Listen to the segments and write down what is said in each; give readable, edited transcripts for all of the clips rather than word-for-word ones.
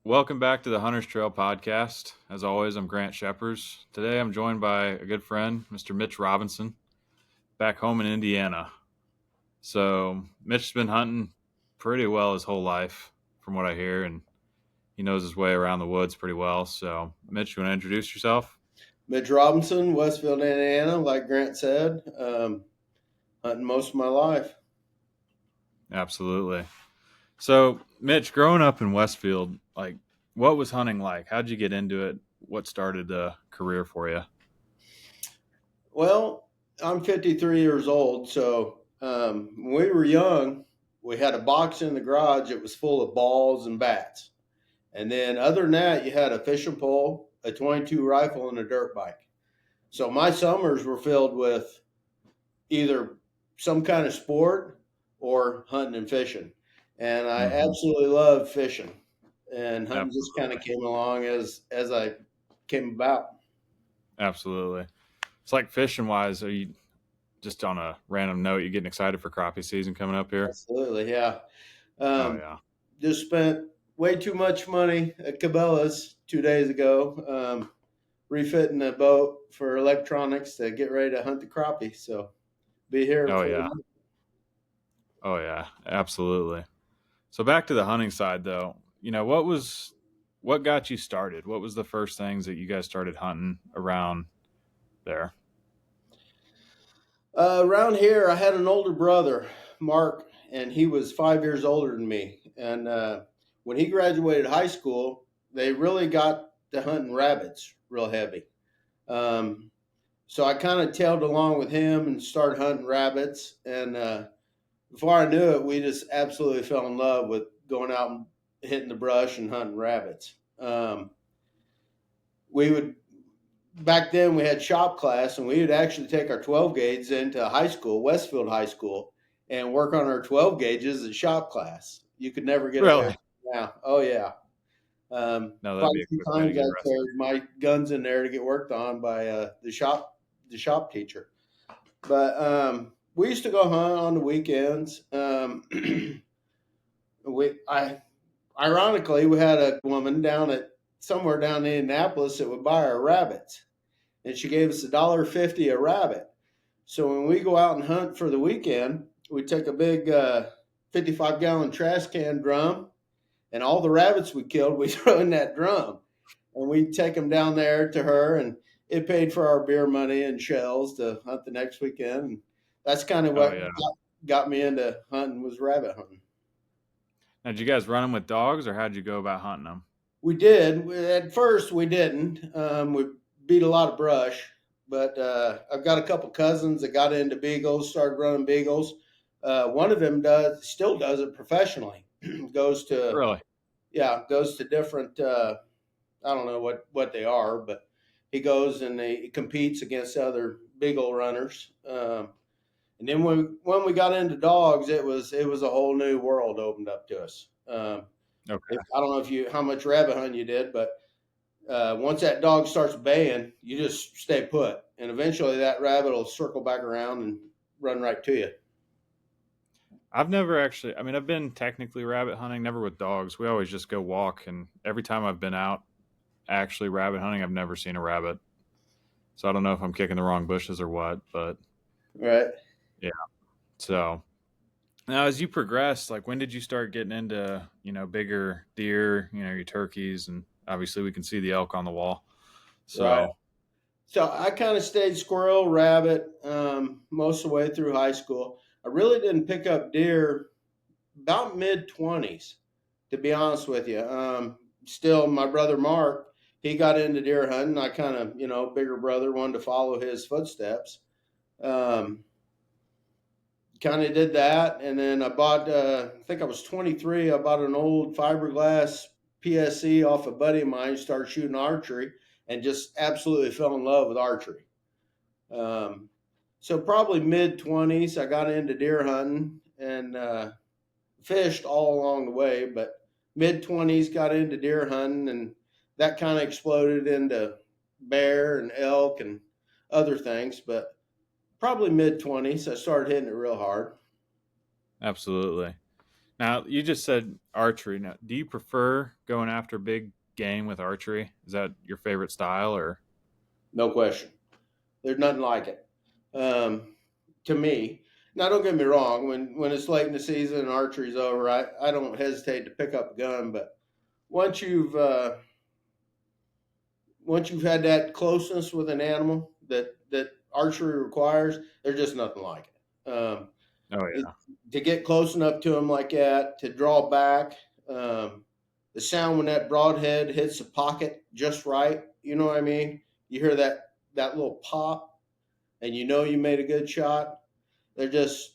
Welcome back to the Hunter's Trail podcast. As always, I'm Grant Shepers. Today I'm joined by a good friend, Mr. Mitch Robinson, back home in Indiana. So, Mitch's been hunting pretty well his whole life, from what I hear, and he knows his way around the woods pretty well. So, Mitch, you want to introduce yourself? Mitch Robinson, Westfield, Indiana, like Grant said, hunting most of my life. Absolutely. So, Mitch, growing up in Westfield, what was hunting like? How'd you get into it? What started the career for you? Well, I'm 53 years old, so when we were young, we had a box in the garage that was full of balls and bats. And then, other than that, you had a fishing pole, a 22 rifle, and a dirt bike. So my summers were filled with either some kind of sport or hunting and fishing. And I Mm-hmm. absolutely love fishing. And hunting just kind of Absolutely. came along as I came about. Absolutely. It's like fishing wise, are you just on a random note, you getting excited for crappie season coming up here? Absolutely, yeah. Oh Um, yeah. just spent way too much money at Cabela's 2 days ago, refitting the boat for electronics to get ready to hunt the crappie. So be here Oh before yeah. Oh yeah. Absolutely. So back to the hunting side though, what got you started? What was the first things that you guys started hunting around there? around here. I had an older brother, Mark, and he was 5 years older than me. And when he graduated high school, they really got to hunting rabbits real heavy. Um, so I kind of tailed along with him and started hunting rabbits. And before I knew it, we just absolutely fell in love with going out and hitting the brush and hunting rabbits. We would back then we had shop class, and we would actually take our 12 gauge into high school, Westfield High School, and work on our 12 gauges at shop class. You could never get away Really? with it now. Oh yeah. No, that'd Quite be a a few quick way to times get I arrested. carried my guns in there to get worked on by the shop teacher. But we used to go hunt on the weekends. We I Ironically, we had a woman down at somewhere down in Indianapolis that would buy our rabbits, and she gave us $1.50 a rabbit. So when we go out and hunt for the weekend, we take a big 55-gallon trash can drum, and all the rabbits we killed, we throw in that drum, and we take them down there to her, and it paid for our beer money and shells to hunt the next weekend. And that's kind of Oh what yeah. got me into hunting was rabbit hunting. Now, did you guys run them with dogs, or how'd you go about hunting them? We did. At first, we didn't. We beat a lot of brush, but I've got a couple cousins that got into beagles, started running beagles. One of them still does it professionally. goes to Really? goes to different. I don't know what they are, but he goes and he competes against other beagle runners. And then when we got into dogs, it was a whole new world opened up to us. Okay. I don't know if you how much rabbit hunting you did, but once that dog starts baying, you just stay put, and eventually that rabbit will circle back around and run right to you. I've never actually, I mean, I've been technically rabbit hunting, never with dogs. We always just go walk, and every time I've been out actually rabbit hunting, I've never seen a rabbit. So I don't know if I'm kicking the wrong bushes or what, but Right. yeah. So now, as you progress, like when did you start getting into bigger deer, your turkeys, and obviously we can see the elk on the wall. Right. So So I kind of stayed squirrel, rabbit most of the way through high school. I really didn't pick up deer about mid 20s, to be honest with you. Still, my brother Mark, he got into deer hunting. I kind of, bigger brother, wanted to follow his footsteps. Um, kind of did that, and then I bought. I think I was 23. I bought an old fiberglass PSC off a buddy of mine. Started shooting archery, and just absolutely fell in love with archery. Um, so probably mid 20s, I got into deer hunting and fished all along the way. But mid 20s, got into deer hunting, and that kind of exploded into bear and elk and other things. But probably mid 20s, I started hitting it real hard. absolutely. Now, you just said archery. Now, do you prefer going after big game with archery? Is that your favorite style, or? No question. There's nothing like it to me. Now, don't get me wrong. When it's late in the season and archery's over, I don't hesitate to pick up a gun. But once you've uh, once you've had that closeness with an animal that archery requires, there's just nothing like it. Oh It- yeah, to get close enough to them like that, to draw back, the sound when that broadhead hits the pocket just right. You know what I mean? You hear that little pop, and you know you made a good shot. There's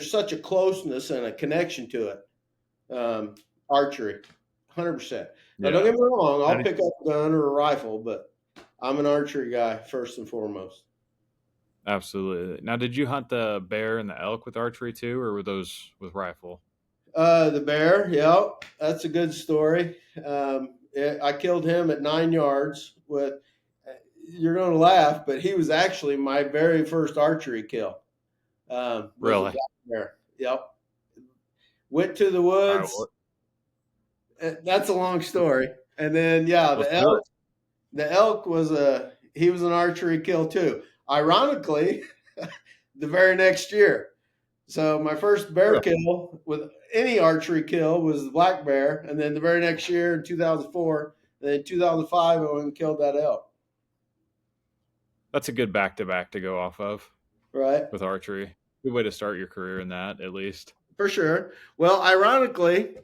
such a closeness and a connection to it. Archery, 100%. Now, don't yeah. get me wrong. Now, I'll pick up a gun or a rifle, but I'm an archery guy first and foremost. absolutely. Now, did you hunt the bear and the elk with archery too, or were those with rifle? The bear, yeah, that's a good story. I killed him at 9 yards with. You're going to laugh, but he was actually my very first archery kill. Was a Really? black bear. Yep. Went to the All right. woods. That's a long story. And then yeah, Let's do it. the elk was he was an archery kill too. Ironically, the very next year. So my first bear Really? kill with any archery kill was the black bear, and then the very next year in 2004, and then 2005 I went and killed that elk. That's a good back to back to go off of Right, with archery. Good way to start your career in that, at least. for sure. Well, ironically,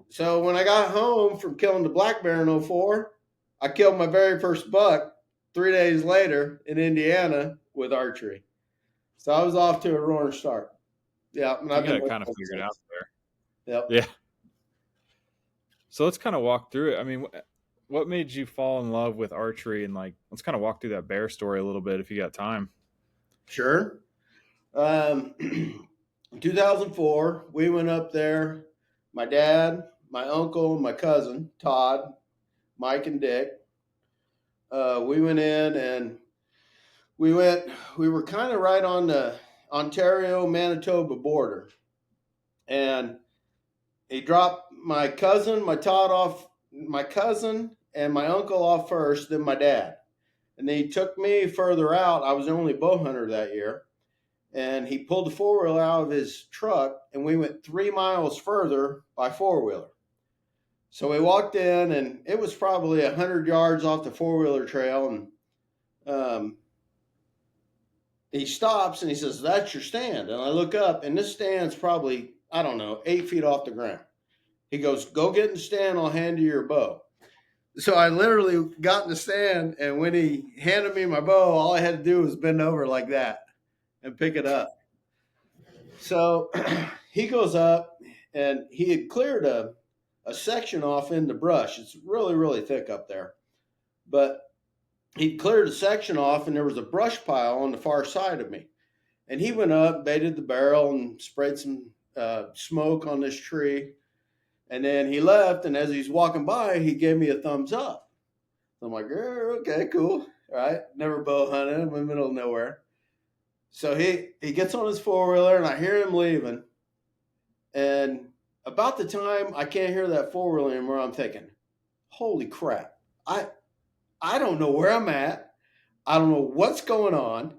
so when I got home from killing the black bear in '04, I killed my very first buck 3 days later in Indiana with archery. So I was off to a roaring start. Yeah, and So I've you got been it kind of looking figured out since. there. Yep. Yeah. So let's kind of walk through it. I mean, what made you fall in love with archery, and like, let's kind of walk through that bear story a little bit if you got time. Sure. 2004, we went up there. My dad, my uncle, my cousin, Todd, Mike, and Dick. We went in and we went, we were kind of right on the Ontario Manitoba border. And he dropped my cousin, my Todd off, my cousin and my uncle off first, then my dad. And then he took me further out. I was the only bow hunter that year. And he pulled the four wheeler out of his truck, and we went 3 miles further by four wheeler. So we walked in, and it was probably 100 yards off the four wheeler trail. And um, he stops and he says, "That's your stand." And I look up, and this stand's probably, I don't know, 8 feet off the ground. He goes, "Go get in the stand, I'll hand you your bow." So I literally got in the stand, and when he handed me my bow, all I had to do was bend over like that and pick it up. So he goes up, and he had cleared a section off in the brush. It's really, really thick up there. But he cleared a section off, and there was a brush pile on the far side of me. And he went up, baited the barrel, and sprayed some smoke on this tree. And then he left, and as he's walking by, he gave me a thumbs up. So I'm like, okay, cool. All right. Never bow hunted. I'm in the middle of nowhere. So he gets on his four wheeler, and I hear him leaving. And about the time I can't hear that four wheeler anymore, I'm thinking, holy crap. I I don't know where I'm at. I don't know what's going on.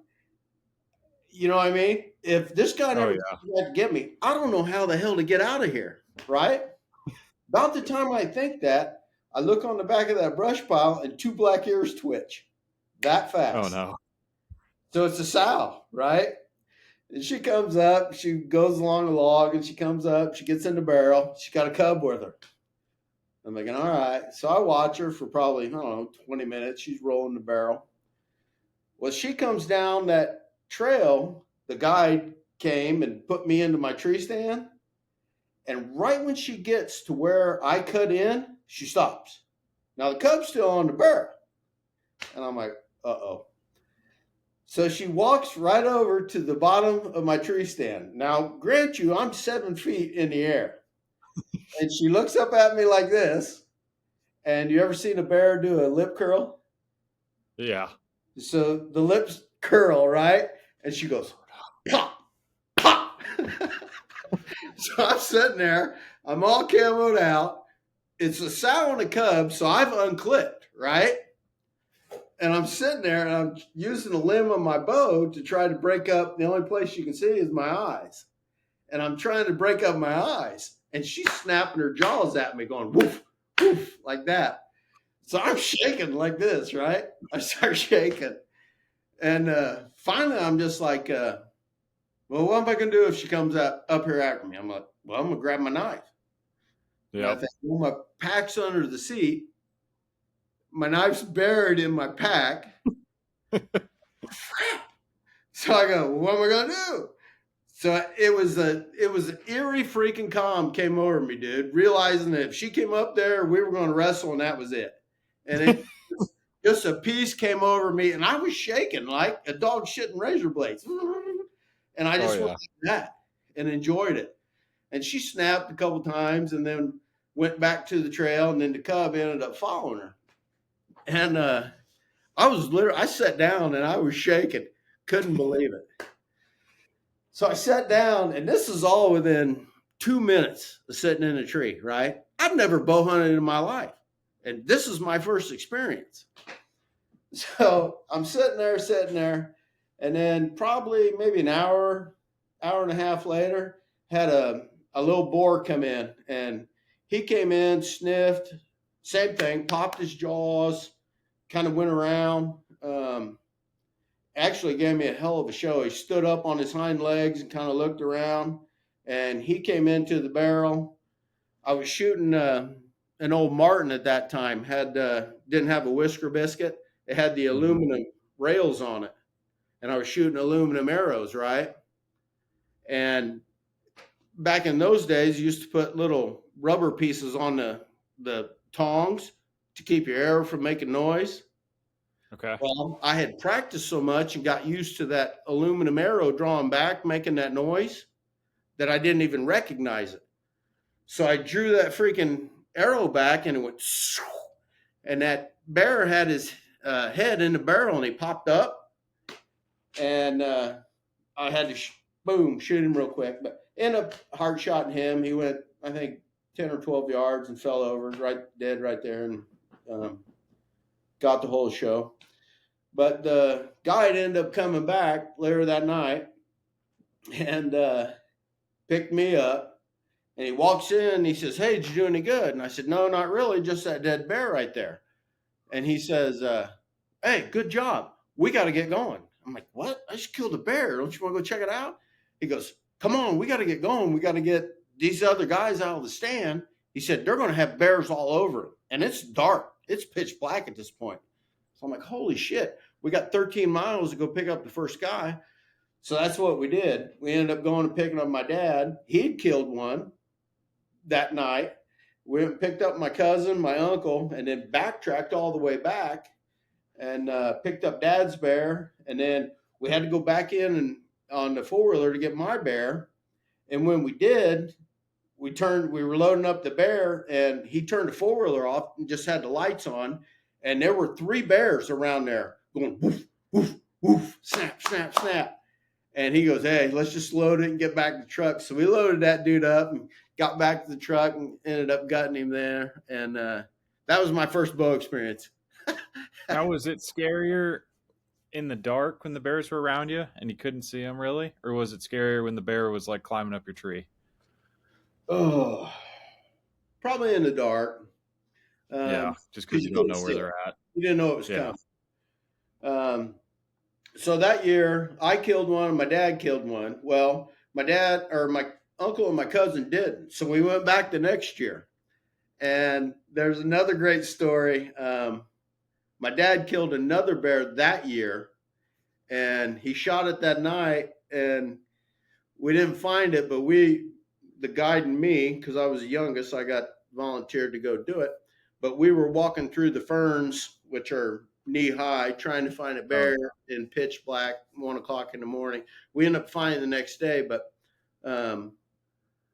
You know what I mean? If this guy Oh never yeah. tried to get me, I don't know how the hell to get out of here. Right? About the time I think that, I look on the back of that brush pile and two black ears twitch that Oh fast. no. So it's a sow, right? And she comes up, she goes along a log, and she comes up, she gets in the barrel, she's got a cub with her. I'm thinking, all right. So I watch her for probably, I don't know, 20 minutes. She's rolling the barrel. Well, she comes down that trail. The guide came and put me into my tree stand. And right when she gets to where I cut in, she stops. Now the cub's still on the barrel. And I'm like, uh-oh. So she walks right over to the bottom of my tree stand. Now, grant you, I'm 7 feet in the air. And she looks up at me like this. And you ever seen a bear do a lip curl? Yeah. So the lips curl, right? And she goes, pop, pop. So I'm sitting there, I'm all camoed out. It's a sow and a cub, so I've unclipped, right? And I'm sitting there and I'm using the limb of my bow to try to break up. The only place you can see is my eyes. And I'm trying to break up my eyes. And she's snapping her jaws at me, going woof, woof, like that. So I'm shaking like this, right? I start shaking. And finally, I'm just like, well, what am I going to do if she comes up here after me? I'm like, well, I'm going to grab my knife. And I Yep. think, well, my pack's under the seat. My knife's buried in my pack. So I go, well, what am I going to do? So it was an eerie freaking calm came over me, dude, realizing that if she came up there, we were going to wrestle and that was it. And it just a peace came over me and I was shaking like a dog shitting razor blades. And I Oh just went yeah. like that and enjoyed it. And she snapped a couple times and then went back to the trail. And then the cub ended up following her. And I sat down and I was shaking, couldn't believe it. So I sat down, and this is all within 2 minutes of sitting in a tree, right? I've never bow hunted in my life, and this is my first experience. So I'm sitting there, and then probably maybe an hour and a half later, had a little boar come in, and he came in, sniffed, same thing, popped his jaws, kind of went around. Actually gave me a hell of a show. He stood up on his hind legs and kind of looked around, and he came into the barrel. I was shooting an old Martin at that time. Had didn't have a whisker biscuit. It had the Hmm. aluminum rails on it, and I was shooting aluminum arrows, right? And back in those days, you used to put little rubber pieces on the tongs to keep your arrow from making noise. Okay. Well, I had practiced so much and got used to that aluminum arrow drawing back, making that noise, that I didn't even recognize it. So I drew that freaking arrow back and it went, and that bear had his head in the barrel and he popped up, and I had to boom shoot him real quick, but ended up hard shotting him. He went, I think, 10 or 12 yards and fell over, right dead right there, and um, got the whole show. But the guide ended up coming back later that night and picked me up. And he walks in and he says, "Hey, did you do any good?" And I said, "No, not really. Just that dead bear right there." And he says, "Hey, good job. We got to get going." I'm like, "What? I just killed a bear. Don't you want to go check it out?" He goes, "Come on, we got to get going. We got to get these other guys out of the stand." He said, "They're going to have bears all over it. And it's dark. It's pitch black at this point." So I'm like, "Holy shit. We got 13 miles to go pick up the first guy." So that's what we did. We ended up going and picking up my dad. He'd killed one that night. We went and picked up my cousin, my uncle, and then backtracked all the way back and picked up dad's bear. And then we had to go back in and on the four wheeler to get my bear. And when we did, we were loading up the bear, and he turned the four wheeler off and just had the lights on. And there were three bears around there going woof, woof, woof, snap, snap, snap. And he goes, "Hey, let's just load it and get back to the truck." So we loaded that dude up and got back to the truck and ended up gutting him there. And that was my first bow experience. Now, was it scarier in the dark when the bears were around you and you couldn't see them really, or was it scarier when the bear was like climbing up your tree? Oh, probably in the dark, Yeah, because just because you you don't couldn't know see where it. they're at. You didn't know it was Yeah. coming. Um, so that year, I killed one, and my dad killed one. Well, my dad or my uncle and my cousin didn't. So we went back the next year. And there's another great story. My dad killed another bear that year, and he shot it that night, and we didn't find it, but the guide and me, because I was the youngest, I got volunteered to go do it. But we were walking through the ferns, which are knee high, trying to find a Oh bear in pitch black, 1 o'clock in the morning. We ended up finding the next day, but um,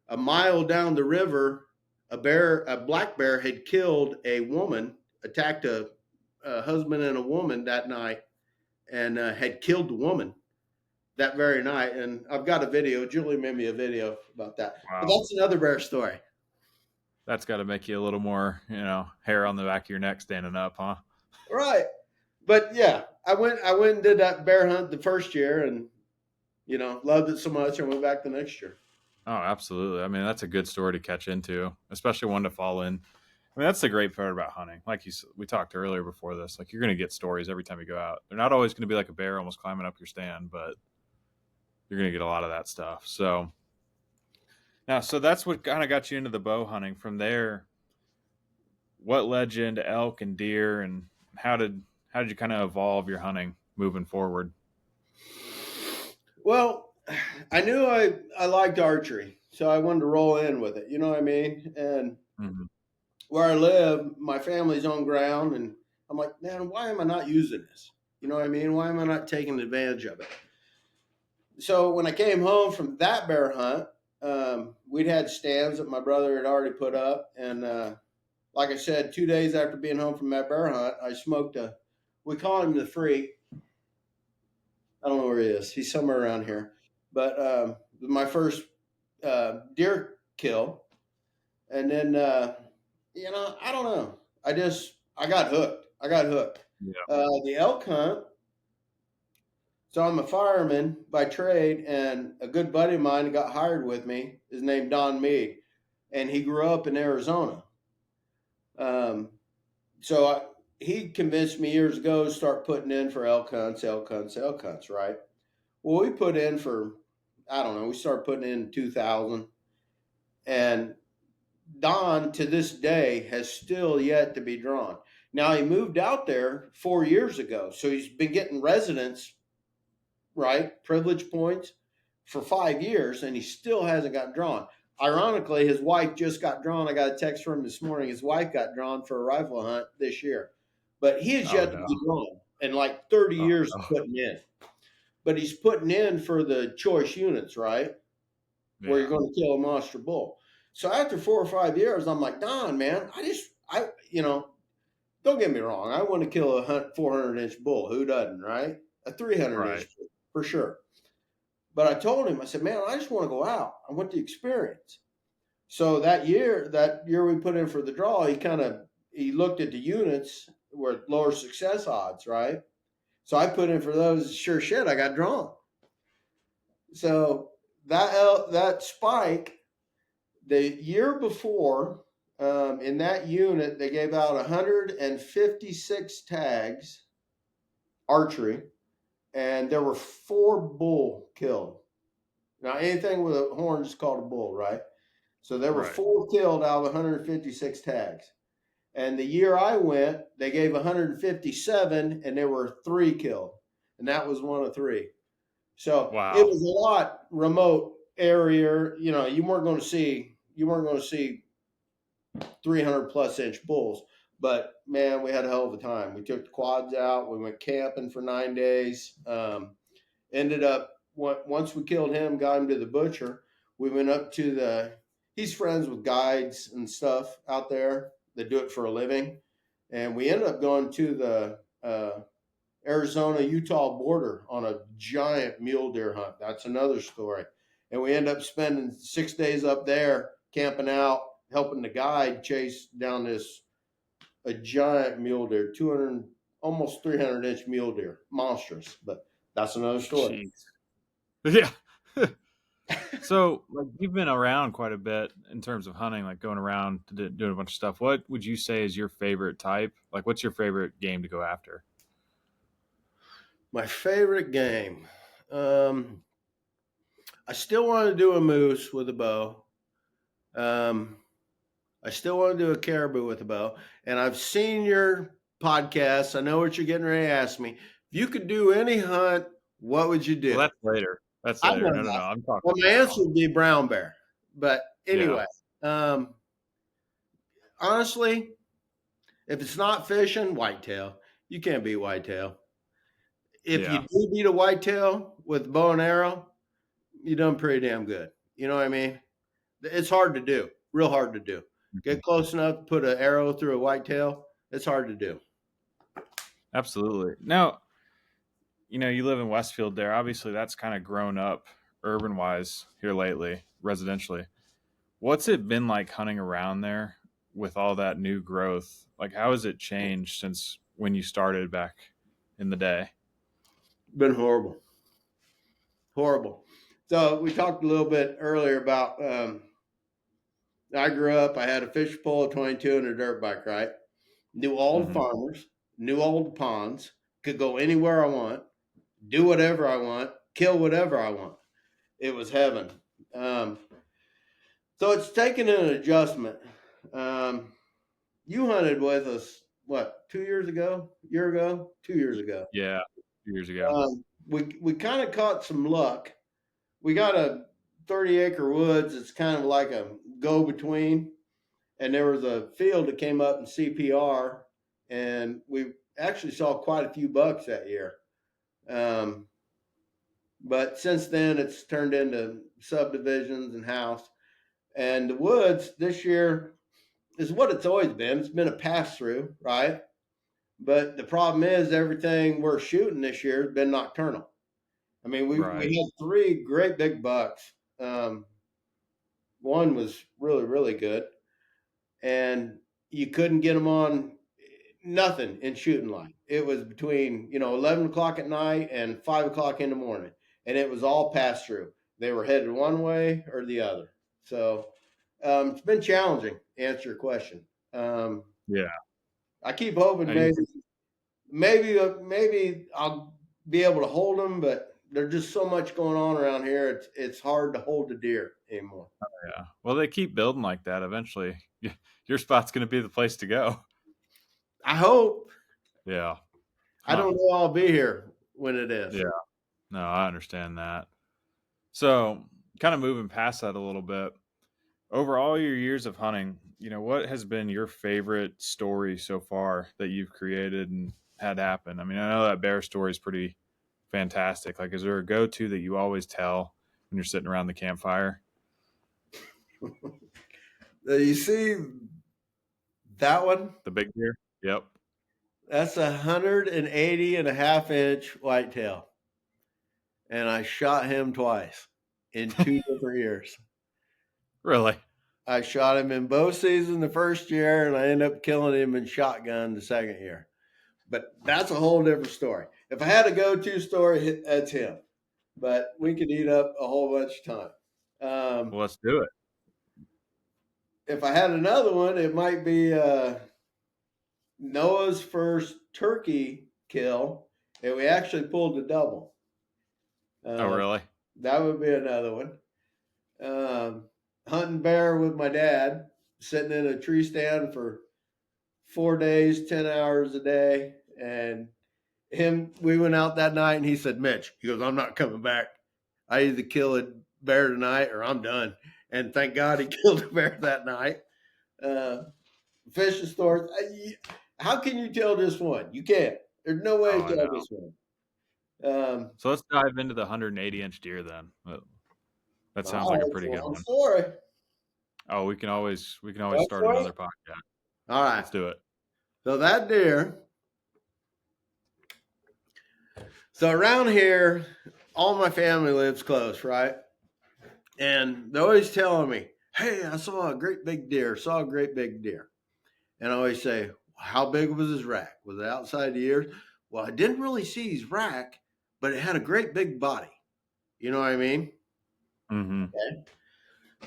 a mile down the river, a black bear had killed a woman, attacked a husband and a woman that night, and had killed the woman. that very night. And I've got a video. Julie made me a video about that. But Wow. that's another bear story. That's got to make you a little more, hair on the back of your neck standing up, huh? Right. But yeah, I went and did that bear hunt the first year and loved it so much I went back the next year. Oh, absolutely. I mean, that's a good story to catch into, especially one to fall in. I mean, that's the great part about hunting. Like we talked earlier before this, like you're going to get stories every time you go out. They're not always going to be like a bear almost climbing up your stand, but you're going to get a lot of that stuff. So now, so that's what kind of got you into the bow hunting. From there, what led you into elk and deer, and how did you kind of evolve your hunting moving forward? Well, I knew I liked archery, so I wanted to roll in with it. You know what I mean? And Mm-hmm. where I live, my family's on ground, and I'm like, man, why am I not using this? You know what I mean? Why am I not taking advantage of it? So when I came home from that bear hunt, we'd had stands that my brother had already put up, and like I said, 2 days after being home from that bear hunt, I smoked a. We call him the freak. I don't know where he is. He's somewhere around here, but my first deer kill, and then I don't know. I got hooked. I got hooked. Yeah. The elk hunt. So I'm a fireman by trade, and a good buddy of mine got hired with me is named Don Mead, and he grew up in Arizona. Um, so he convinced me years ago to start putting in for elk hunts, elk hunts, elk hunts. Right. Well, we put in for I don't know. We started putting in 2000, and Don to this day has still yet to be drawn. Now he moved out there 4 years ago, so he's been getting residence, right, privilege points for 5 years, and he still hasn't got drawn. Ironically, his wife just got drawn. I got a text from him this morning. His wife got drawn for a rifle hunt this year, but he has Oh yet to no. be drawn in like 30 Oh years of no. putting in. But he's putting in for the choice units, right? Where you're Yeah. going to kill a monster bull. So after 4 or 5 years, I'm like, Don, man, don't get me wrong. I want to kill a 400-inch bull. Who doesn't, right? A 300-inch Right. bull, for sure. But I told him, I said, man, I just want to go out. I want the experience. So that year we put in for the draw, he looked at the units where lower success odds, right? So I put in for those. Sure shit, I got drawn. So that spike the year before, in that unit, they gave out 156 tags archery, and there were 4 bull killed. Now, anything with a horn is called a bull, right? So there were Right. 4 killed out of 156 tags. And the year I went, they gave 157, and there were 3 killed, and that was one of 3. So it Wow. was a lot remote area. You weren't going to see 300 plus inch bulls. But man, we had a hell of a time. We took the quads out. We went camping for 9 days. Ended up once we killed him, got him to the butcher. We went up to He's friends with guides and stuff out there that do it for a living, and we ended up going to the Arizona Utah border on a giant mule deer hunt. That's another story. And we end up spending 6 days up there camping out, helping the guide chase down a giant mule deer, 200, almost 300-inch mule deer, monstrous. But that's another story. Jeez. Yeah. So, like, you've been around quite a bit in terms of hunting, like going around doing a bunch of stuff. What would you say is your favorite type? Like, what's your favorite game to go after? My favorite game. Um, I still want to do a moose with a bow. Um, I still want to do a caribou with a bow. And I've seen your podcast. I know what you're getting ready to ask me. If you could do any hunt, what would you Well, do? that's later. That's I know later. No, no, no. that. I'm Well, talking my now. answer would be brown bear. But Yeah. anyway, um, honestly, if it's not fishing, whitetail. You can't beat whitetail. If you Yeah. do beat a whitetail with bow and arrow, you done pretty damn good. You know what I mean? It's hard to do, real hard to do. Mhm. Get close enough to put an arrow through a whitetail. It's hard to do. Absolutely. Now, you live in Westfield there. Obviously, that's kind of grown up urban wise here lately, residentially. What's it been like hunting around there with all that new growth? Like, how has it changed since when you started back in the day? Been horrible, horrible. So we talked a little bit earlier about. I grew up. I had a fish pole, a 22, and a dirt bike. Right, knew all the Hmm. farmers, knew all the ponds, could go anywhere I want, do whatever I want, kill whatever I want. It was heaven. Um, so it's taken an adjustment. Um, you hunted with us what 2 years ago? Year ago? 2 years ago. Yeah, 2 years ago. We kind of caught some luck. We got a 30-acre woods. It's kind of like a go between, and there was a field that came up in CPR, and we actually saw quite a few bucks that year. Um, but since then, it's turned into subdivisions and house. And the woods this year is what it's always been. It's been a pass through, right? But the problem is everything we're shooting this year has been nocturnal. I mean, we Right. had three great big bucks. One was really, really good. And you couldn't get them on nothing in shooting light. It was between, 11 o'clock at night and 5 o'clock in the morning. And it was all pass through. They were headed one way or the other. So it's been challenging to answer your question. Um, Yeah. I keep hoping Now you, maybe I'll be able to hold them, but there's just so much going on around here. It's hard to hold the deer anymore. yeah. Well, they keep building like that. Eventually, your spot's going to be the place to go. I hope. Yeah. I Huh. don't know I'll be here when it is. Yeah. No, I understand that. So, kind of moving past that a little bit, over all your years of hunting, what has been your favorite story so far that you've created and had happen? I mean, I know that bear story is pretty fantastic. Like, is there a go-to that you always tell when you're sitting around the campfire? You see that one? The big deer? Yep. That's 180 and a half inch whitetail. And I shot him twice in 2 different years. Really? I shot him in bow season the first year, and I ended up killing him in shotgun the second year. But that's a whole different story. If I had a go-to story, that's him. But we could eat up a whole bunch of time. Well, let's do it. If I had another one, it might be Noah's first turkey kill, and we actually pulled the double. Oh, Uh, really? that would be another one. Um, Hunting bear with my dad, sitting in a tree stand for 4 days, 10 hours a day, and we went out that night, and he said, "Mitch," he goes, "I'm not coming back. I either kill a bear tonight or I'm done." And thank God he killed a bear that night. Uh, Fishing stories. How can you tell just one? You can't. There's no way Oh, to I tell know. just one. Um, So let's dive into the 180-inch deer then. That sounds all like a right, it's a pretty good long one. story. Oh, we can always That's start right. another podcast. All right. Let's do it. So that deer. So around here, all my family lives close, right? And they're always telling me, "Hey, I saw a great big deer. Saw a great big deer." And I always say, "How big was his rack? Was it outside the ears?" Well, I didn't really see his rack, but it had a great big body. You know what I mean? Mm-hmm. Okay.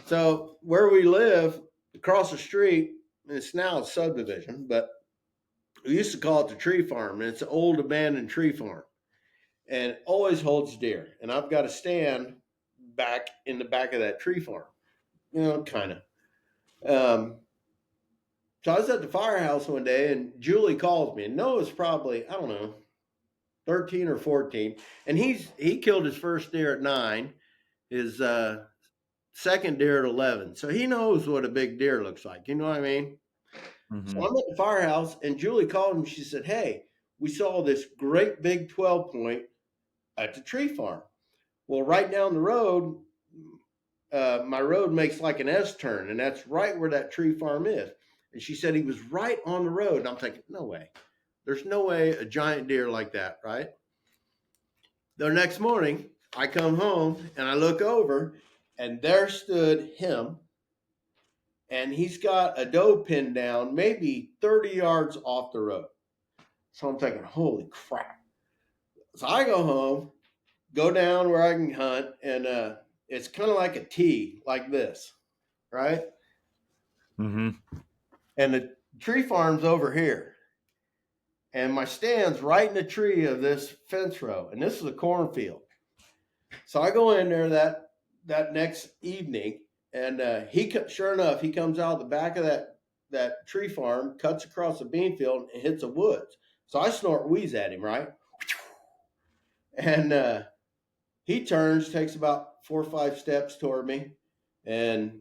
So where we live, across the street, and it's now a subdivision, but we used to call it the tree farm, and it's an old abandoned tree farm, and it always holds deer. And I've got a stand back in the back of that tree farm, kind of. Um, so I was at the firehouse one day, and Julie calls me, and Noah's probably, I don't know, 13 or 14, and he killed his first deer at 9, his second deer at 11. So he knows what a big deer looks like. You know what I mean? Mm-hmm. So I'm at the firehouse, and Julie called him. She said, "Hey, we saw this great big 12 point at the tree farm." Well, right down the road, my road makes like an S turn, and that's right where that tree farm is. And she said he was right on the road. And I'm thinking, no way. There's no way a giant deer like that, right? The next morning, I come home and I look over, and there stood him, and he's got a doe pinned down, maybe 30 yards off the road. So I'm thinking, holy crap. So I go home, go down where I can hunt, and it's kind of like a T, like this, right? Mm-hmm. And the tree farm's over here. And my stand's right in the tree of this fence row. And this is a cornfield. So I go in there that next evening, and sure enough, he comes out the back of that tree farm, cuts across the bean field, and hits the woods. So I snort wheeze at him, right? And he turns, takes about 4 or 5 steps toward me, and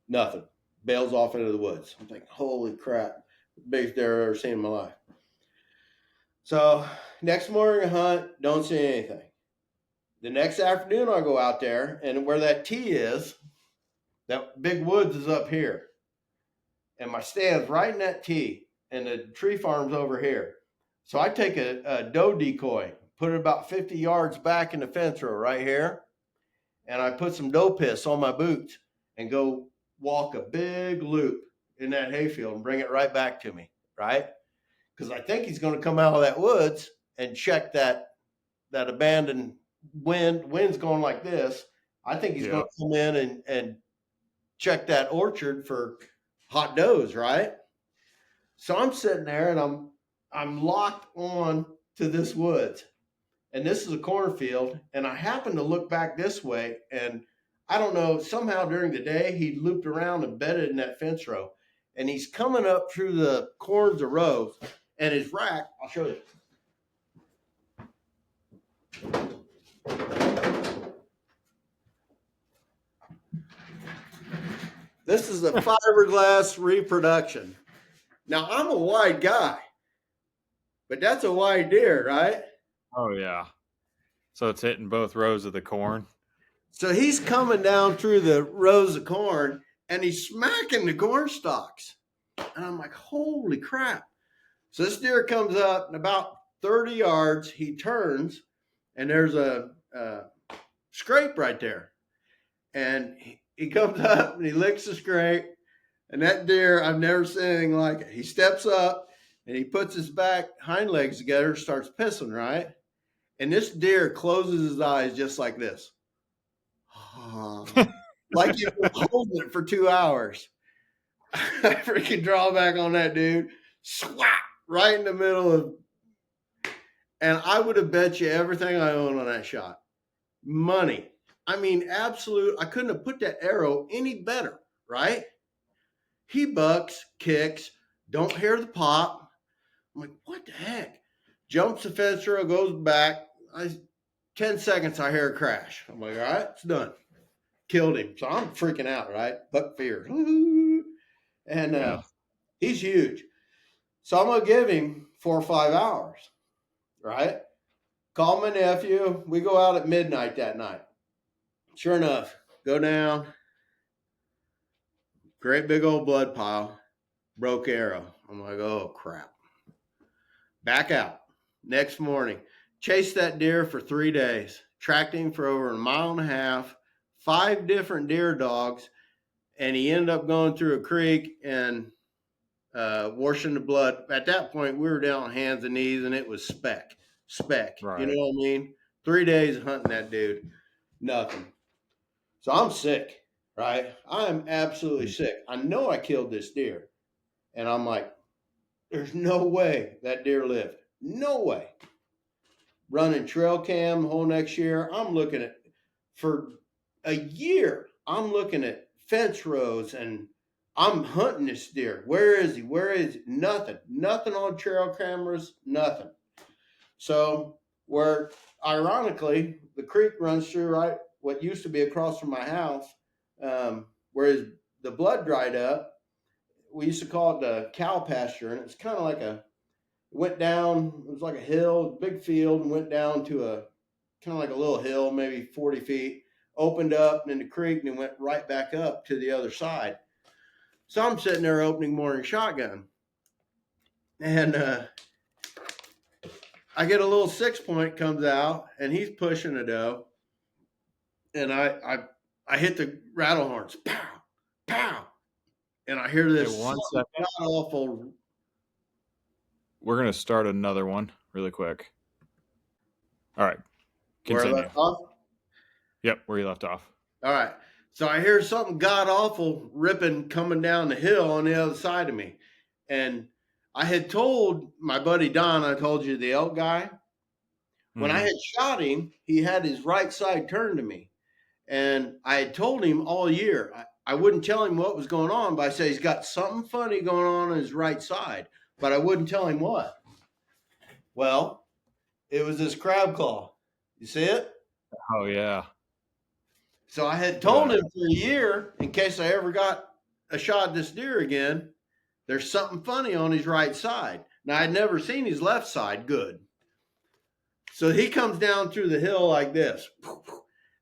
nothing. Bails off into the woods. I'm thinking, holy crap, biggest deer I've ever seen in my life. So next morning I hunt, don't see anything. The next afternoon I go out there, and where that T is, that big woods is up here. And my stand's right in that T, and the tree farm's over here. So I take a doe decoy, put it about 50 yards back in the fence row right here, and I put some doe piss on my boots and go walk a big loop in that hayfield and bring it right back to me, right? Because I think he's going to come out of that woods and check that abandoned wind's going like this. I think he's going to come in and check that orchard for hot does, right? So I'm sitting there and I'm locked on to this woods. And this is a cornfield, and I happen to look back this way, and I don't know, somehow during the day he looped around and bedded in that fence row. And he's coming up through the corns of rows, and his rack, I'll show you. This is a fiberglass reproduction. Now, I'm a wide guy, but that's a wide deer, right? Oh, yeah. So it's hitting both rows of the corn. So he's coming down through the rows of corn, and he's smacking the corn stalks. And I'm like, holy crap. So this deer comes up, and about 30 yards, he turns, and there's a scrape right there. And he comes up, and he licks the scrape. And that deer, I've never seen anything like it. He steps up, and he puts his back hind legs together, starts pissing, right? And this deer closes his eyes just like this. Like you've been holding it for 2 hours. I freaking draw back on that dude. Swat! Right in the middle of. And I would have bet you everything I own on that shot. Money. I mean, absolute. I couldn't have put that arrow any better, right? He bucks, kicks, don't hear the pop. I'm like, what the heck? Jumps the fence row, goes back. 10 seconds, I hear a crash. I'm like, all right, it's done. Killed him. So I'm freaking out, right? Buck fear. And he's huge. So I'm going to give him 4 or 5 hours, right? Call my nephew. We go out at midnight that night. Sure enough, go down. Great big old blood pile. Broke arrow. I'm like, oh, crap. Back out. Next morning. Chased that deer for 3 days. Tracked him for over 1.5 miles. 5 different deer dogs. And he ended up going through a creek and washing the blood. At that point, we were down on hands and knees, and it was speck. Right. You know what I mean? 3 days hunting that dude. Nothing. So I'm sick, right? I'm absolutely sick. I know I killed this deer. And I'm like, there's no way that deer lived. No way. Running trail cam the whole next year. I'm looking at, for a year, I'm looking at fence rows and I'm hunting this deer. Where is he? Where is he? Nothing. Nothing on trail cameras. Nothing. So where, ironically, the creek runs through right what used to be across from my house, whereas the blood dried up. We used to call it the cow pasture, and it's kind of like went down. It was like a hill, big field, and went down to a kind of like a little hill, maybe 40 feet. Opened up in the creek and went right back up to the other side. So I'm sitting there opening morning shotgun. And I get a little 6-point comes out, and he's pushing a doe, and I hit the rattle horns, pow, pow, and I hear Hey, this one second. god awful. We're gonna start another one really quick. All right, Where I continue. left off. Yep, where you left off. All right. So I hear something god awful ripping coming down the hill on the other side of me. And I had told my buddy Don, I told you the elk guy, when I Mm-hmm. had shot him, he had his right side turned to me. And I had told him all year, I wouldn't tell him what was going on, but I said he's got something funny going on his right side, but I wouldn't tell him what. Well, it was this crab claw. You see it? Oh yeah, So I had look at told that. him for a year, in case I ever got a shot at this deer again, there's something funny on his right side. Now I'd never seen his left side good. So he comes down through the hill like this.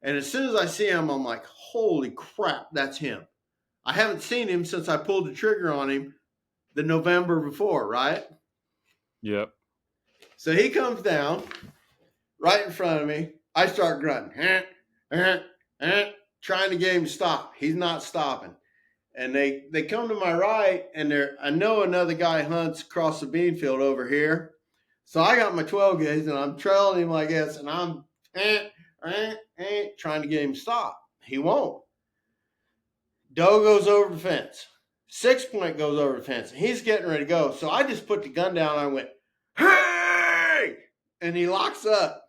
And as soon as I see him, I'm like, holy crap, that's him. I haven't seen him since I pulled the trigger on him the November before, right? Yep. So he comes down right in front of me. I start grunting, trying to get him to stop. He's not stopping. And they come to my right, and I know another guy hunts across the bean field over here. So I got my 12 gauge, and I'm trailing him like this, and I'm trying to get him to stop. He won't. Doe goes over the fence. 6-point goes over the fence. And he's getting ready to go. So I just put the gun down, and I went, hey! And he locks up.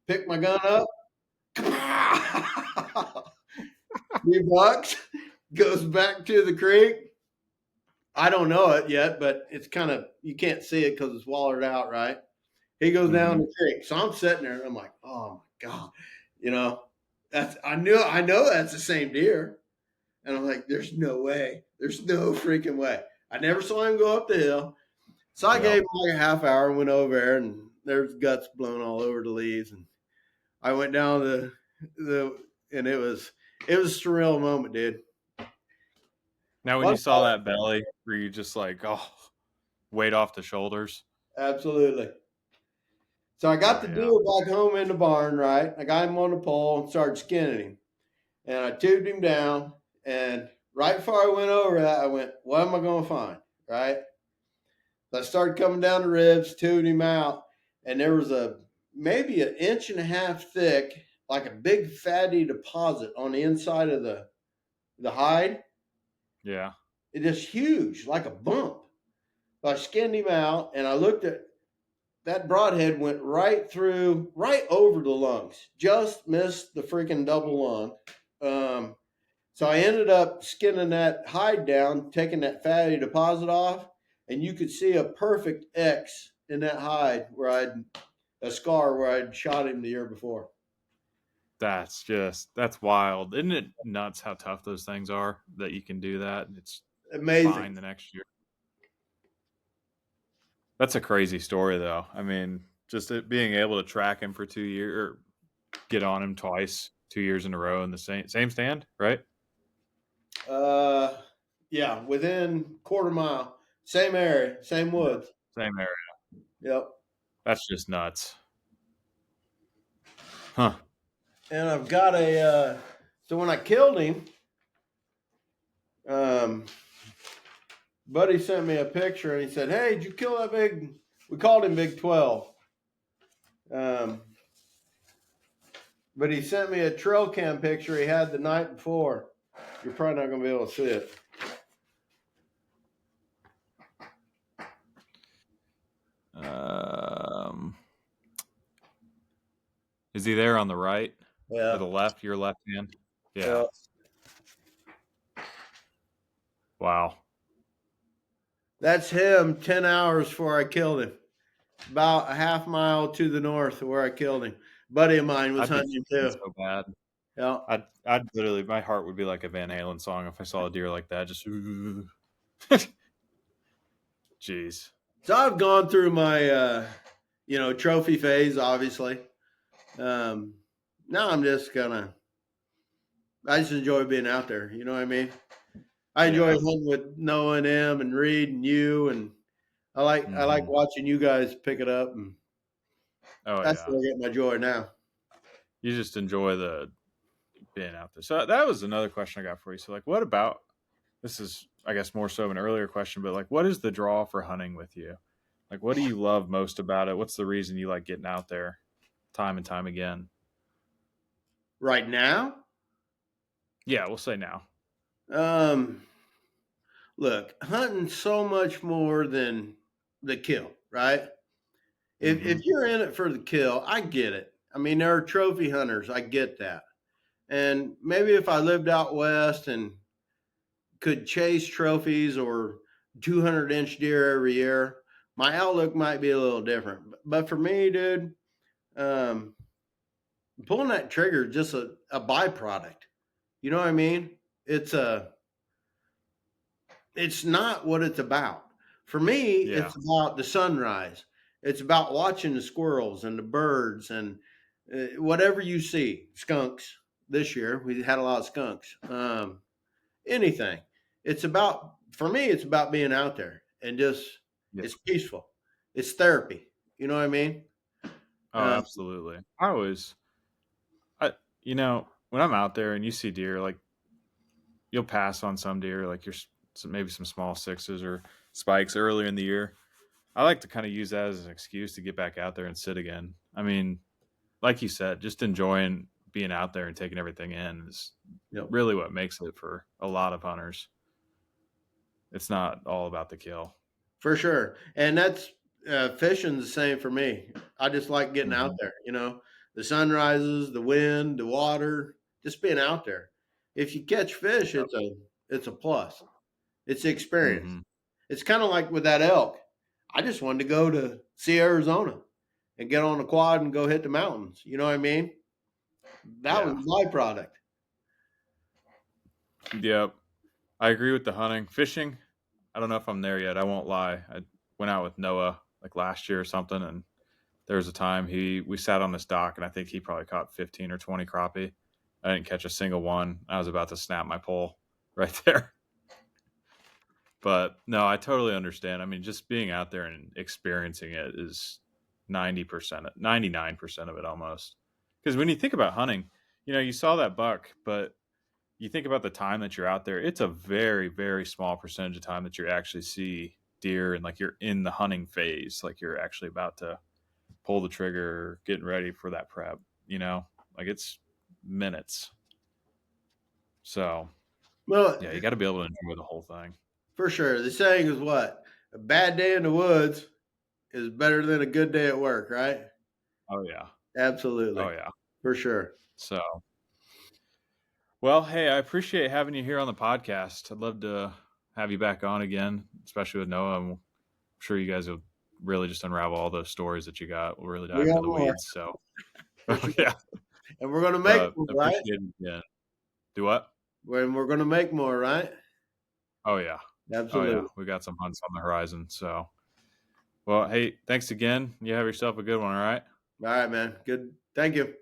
Pick my gun up. He bucks, goes back to the creek. I don't know it yet, but it's kind of, you can't see it because it's wallered out, right? He goes down Mm-hmm. the creek. So I'm sitting there and I'm like, oh my God, you know, I know that's the same deer. And I'm like, there's no way. There's no freaking way. I never saw him go up the hill. So I Yep. gave him like a half hour and went over there, and there's guts blown all over the leaves. And I went down and it was a surreal moment, dude. Now, when you What? saw that belly, were you just like, oh, weight off the shoulders? Absolutely. So I got Oh the yeah. deer back home in the barn, right? I got him on the pole and started skinning him. And I tubed him down. And right before I went over that, I went, what am I going to find? Right? So I started coming down the ribs, tubed him out. And there was maybe an inch and a half thick, like a big fatty deposit on the inside of the hide. Yeah. It is huge, like a bump. So I skinned him out, and I looked at that broadhead, went right through, right over the lungs, just missed the freaking double lung. So I ended up skinning that hide down, taking that fatty deposit off, and you could see a perfect X in that hide where a scar where I'd shot him the year before. That's wild. Isn't it nuts how tough those things are that you can do that? It's Amazing. fine the next year. That's a crazy story, though. I mean, just being able to track him for 2 years, or get on him twice, 2 years in a row in the same stand, right? Uh, yeah, within quarter mile, same area, same Yeah. woods. Same area. Yep. That's just nuts. Huh. And I've got so when I killed him, um, buddy sent me a picture and he said, hey, did you kill that big, we called him Big 12. Um, but he sent me a trail cam picture he had the night before. You're probably not going to be able to see it. Um, is he there on the right or Yeah. the left? Your left hand? Yeah. Yeah. Wow. That's him 10 hours before I killed him. About a half mile to the north of where I killed him. Buddy of mine was I'd be hunting him shaking too. so bad. Yeah. I'd literally, my heart would be like a Van Halen song if I saw a deer like that. Just, jeez. So I've gone through my, trophy phase, obviously. Now I'm just I just enjoy being out there. You know what I mean? I enjoy Yeah. hunting with Noah and him and Reed and you, and I like Mhm. watching you guys pick it up. And Oh That's yeah. where I get my joy now. You just enjoy the being out there. So that was another question I got for you. So like, what about this is I guess more so of an earlier question, but like, what is the draw for hunting with you? Like, what do you love most about it? What's the reason you like getting out there time and time again? Right now, Yeah, we'll say now. um, look, hunting so much more than the kill, right? If Mm-hmm. you're in it for the kill, I get it. I mean, there are trophy hunters. I get that. And maybe if I lived out west and could chase trophies or 200-inch deer every year, my outlook might be a little different. But for me, dude, um, pulling that trigger is just a byproduct. You know what I mean? It's a it's not what it's about. For me, Yeah. it's about the sunrise. It's about watching the squirrels and the birds and whatever you see. Skunks. This year we had a lot of skunks. Anything. It's about for me. It's about being out there and just Yeah. it's peaceful. It's therapy. You know what I mean? Oh, Uh, absolutely. I, when I'm out there and you see deer, like you'll pass on some deer, like maybe some small sixes or spikes earlier in the year. I like to kind of use that as an excuse to get back out there and sit again. I mean, like you said, just enjoying being out there and taking everything in is yep. really what makes it for a lot of hunters. It's not all about the kill. For sure. And that's fishing's the same for me. I just like getting out Mm-hmm. there, the sunrises, the wind, the water, just being out there. If you catch fish, Yep. it's a plus. It's the experience. Mm-hmm. It's kind of like with that elk. I just wanted to go to see Arizona and get on the quad and go hit the mountains. You know what I mean? That was Yeah. a byproduct. Yep. I agree with the hunting. Fishing, I don't know if I'm there yet. I won't lie. I went out with Noah like last year or something, and there was a time we sat on this dock, and I think he probably caught 15 or 20 crappie. I didn't catch a single one. I was about to snap my pole right there. But no, I totally understand. I mean, just being out there and experiencing it is 90%, 99% of it almost. Because when you think about hunting, you saw that buck, but you think about the time that you're out there, it's a very, very small percentage of time that you actually see deer and like you're in the hunting phase, like you're actually about to pull the trigger, getting ready for that prep, like it's minutes. So Well, yeah, you got to be able to enjoy the whole thing. for sure. The saying is what? A bad day in the woods is better than a good day at work, right? Oh yeah. Oh Absolutely. yeah. For sure. So, well, hey, I appreciate having you here on the podcast. I'd love to have you back on again, especially with Noah. I'm sure you guys will really just unravel all those stories that you got. We'll really We dive into got the more weeds. So, for oh sure. yeah, And we're gonna make but more, right? appreciate it again. Do what? When we're gonna make more, right? Oh yeah, oh yeah. Absolutely. We got some hunts on the horizon. So, well, hey, thanks again. You have yourself a good one. All right. All right, man. Good. Thank you.